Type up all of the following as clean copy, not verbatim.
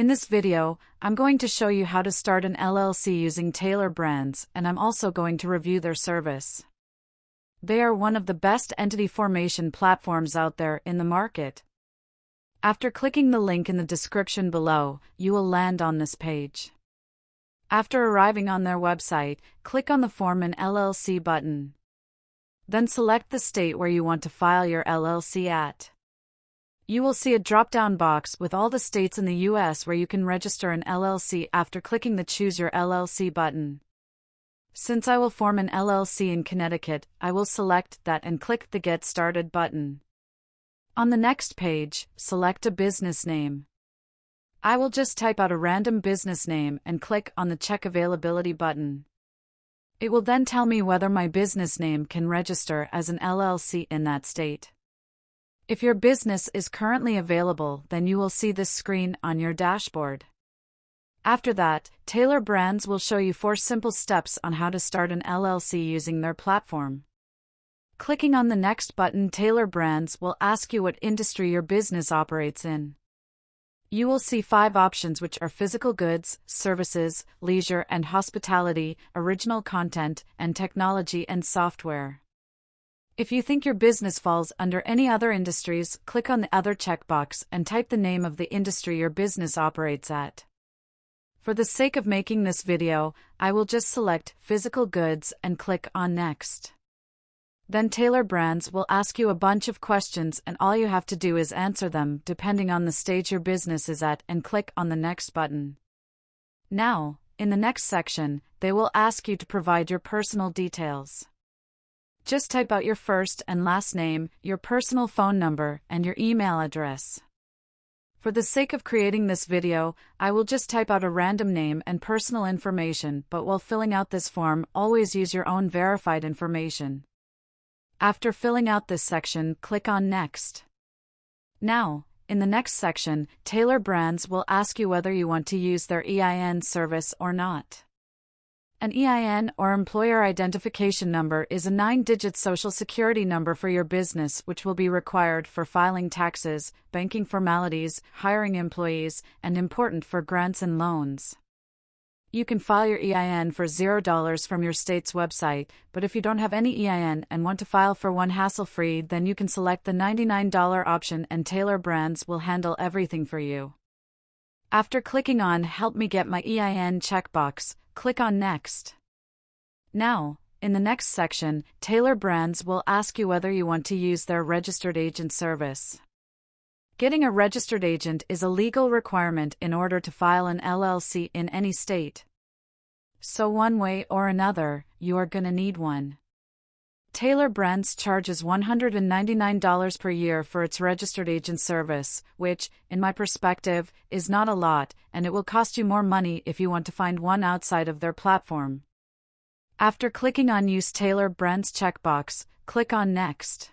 In this video, I'm going to show you how to start an LLC using Taylor Brands, and I'm also going to review their service. They are one of the best entity formation platforms out there in the market. After clicking the link in the description below, you will land on this page. After arriving on their website, click on the Form an LLC button. Then select the state where you want to file your LLC at. You will see a drop-down box with all the states in the U.S. where you can register an LLC after clicking the Choose Your LLC button. Since I will form an LLC in Connecticut, I will select that and click the Get Started button. On the next page, select a business name. I will just type out a random business name and click on the Check Availability button. It will then tell me whether my business name can register as an LLC in that state. If your business is currently available, then you will see this screen on your dashboard. After that, Taylor Brands will show you 4 simple steps on how to start an LLC using their platform. Clicking on the Next button, Taylor Brands will ask you what industry your business operates in. You will see 5 options, which are physical goods, services, leisure and hospitality, original content, and technology and software. If you think your business falls under any other industries, click on the Other checkbox and type the name of the industry your business operates at. For the sake of making this video, I will just select physical goods and click on Next. Then Taylor Brands will ask you a bunch of questions, and all you have to do is answer them depending on the stage your business is at and click on the Next button. Now, in the next section, they will ask you to provide your personal details. Just type out your first and last name, your personal phone number, and your email address. For the sake of creating this video, I will just type out a random name and personal information, but while filling out this form, always use your own verified information. After filling out this section, click on Next. Now, in the next section, Taylor Brands will ask you whether you want to use their EIN service or not. An EIN, or Employer Identification Number, is a 9-digit social security number for your business, which will be required for filing taxes, banking formalities, hiring employees, and important for grants and loans. You can file your EIN for $0 from your state's website, but if you don't have any EIN and want to file for one hassle-free, then you can select the $99 option and Taylor Brands will handle everything for you. After clicking on Help Me Get My EIN checkbox, click on Next. Now, in the next section, Taylor Brands will ask you whether you want to use their registered agent service. Getting a registered agent is a legal requirement in order to file an LLC in any state. So one way or another, you are gonna need one. Taylor Brands charges $199 per year for its registered agent service, which, in my perspective, is not a lot, and it will cost you more money if you want to find one outside of their platform. After clicking on Use Taylor Brands checkbox, click on Next.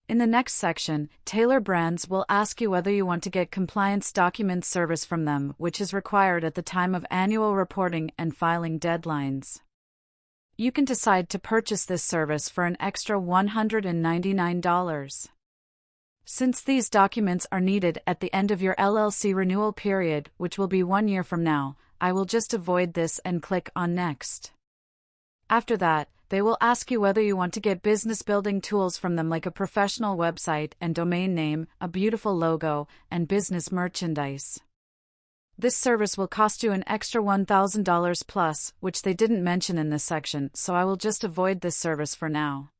In the next section, Taylor Brands will ask you whether you want to get compliance document service from them, which is required at the time of annual reporting and filing deadlines. You can decide to purchase this service for an extra $199. Since these documents are needed at the end of your LLC renewal period, which will be 1 year from now, I will just avoid this and click on Next. After that, they will ask you whether you want to get business building tools from them, like a professional website and domain name, a beautiful logo, and business merchandise. This service will cost you an extra $1,000 plus, which they didn't mention in this section, so I will just avoid this service for now.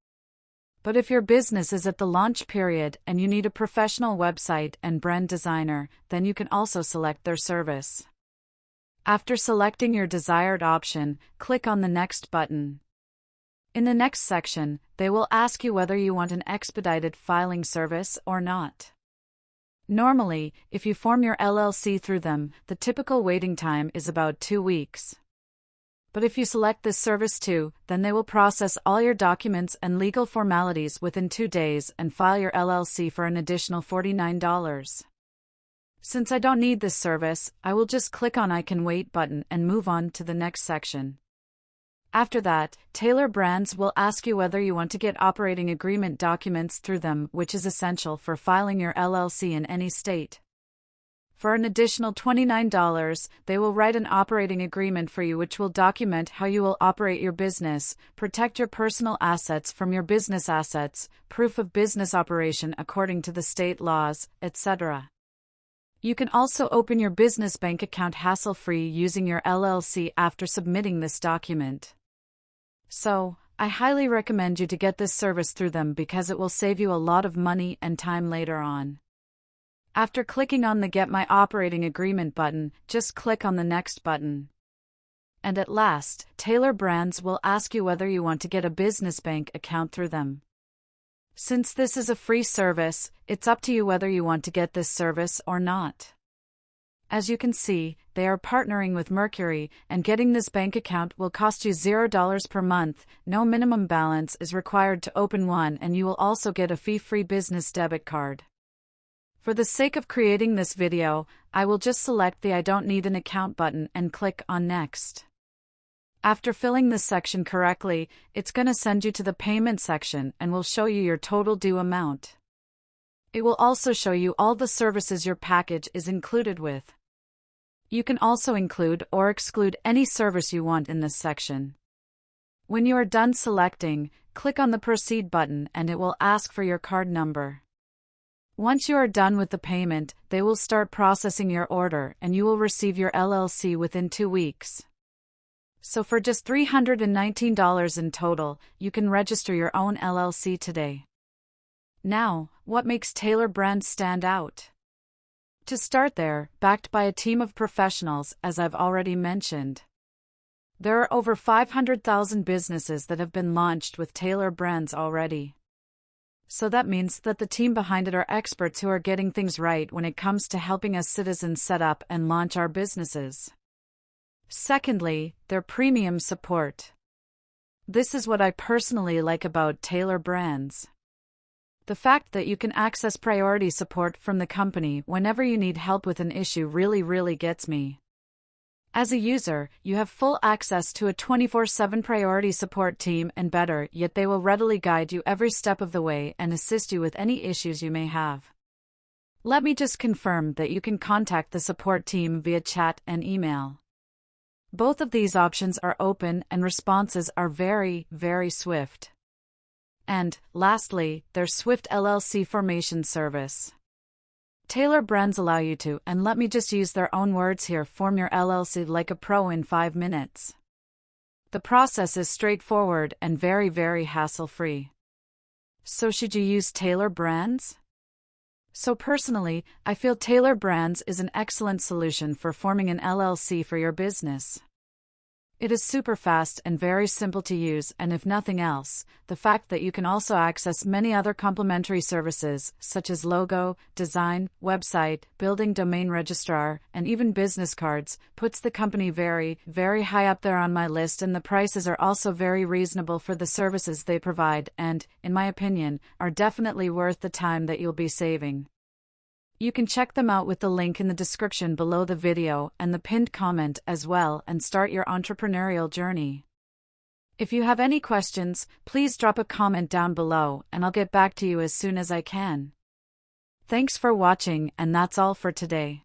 But if your business is at the launch period and you need a professional website and brand designer, then you can also select their service. After selecting your desired option, click on the Next button. In the next section, they will ask you whether you want an expedited filing service or not. Normally, if you form your LLC through them, the typical waiting time is about 2 weeks. But if you select this service too, then they will process all your documents and legal formalities within 2 days and file your LLC for an additional $49. Since I don't need this service, I will just click on I Can Wait button and move on to the next section. After that, Taylor Brands will ask you whether you want to get operating agreement documents through them, which is essential for filing your LLC in any state. For an additional $29, they will write an operating agreement for you which will document how you will operate your business, protect your personal assets from your business assets, proof of business operation according to the state laws, etc. You can also open your business bank account hassle-free using your LLC after submitting this document. So, I highly recommend you to get this service through them because it will save you a lot of money and time later on. After clicking on the Get My Operating Agreement button, just click on the Next button. And at last, Taylor Brands will ask you whether you want to get a business bank account through them. Since this is a free service, it's up to you whether you want to get this service or not. As you can see, they are partnering with Mercury, and getting this bank account will cost you $0 per month. No minimum balance is required to open one, and you will also get a fee-free business debit card. For the sake of creating this video, I will just select the I don't need an account button and click on Next. After filling this section correctly, it's going to send you to the payment section and will show you your total due amount. It will also show you all the services your package is included with. You can also include or exclude any service you want in this section. When you are done selecting, click on the Proceed button and it will ask for your card number. Once you are done with the payment, they will start processing your order and you will receive your LLC within 2 weeks. So for just $319 in total, you can register your own LLC today. Now, what makes Taylor Brands stand out? To start, they're backed by a team of professionals, as I've already mentioned. There are over 500,000 businesses that have been launched with Taylor Brands already. So that means that the team behind it are experts who are getting things right when it comes to helping us citizens set up and launch our businesses. Secondly, their premium support. This is what I personally like about Taylor Brands. The fact that you can access priority support from the company whenever you need help with an issue really gets me. As a user, you have full access to a 24/7 priority support team, and better yet, they will readily guide you every step of the way and assist you with any issues you may have. Let me just confirm that you can contact the support team via chat and email. Both of these options are open and responses are very swift. And, lastly, their swift LLC formation service. Taylor Brands allow you to, and let me just use their own words here, form your LLC like a pro in 5 minutes. The process is straightforward and very hassle-free. So should you use Taylor Brands? So personally, I feel Taylor Brands is an excellent solution for forming an LLC for your business. It is super fast and very simple to use, and if nothing else, the fact that you can also access many other complementary services, such as logo, design, website, building domain registrar, and even business cards, puts the company very high up there on my list, and the prices are also very reasonable for the services they provide and, in my opinion, are definitely worth the time that you'll be saving. You can check them out with the link in the description below the video and the pinned comment as well, and start your entrepreneurial journey. If you have any questions, please drop a comment down below and I'll get back to you as soon as I can. Thanks for watching, and that's all for today.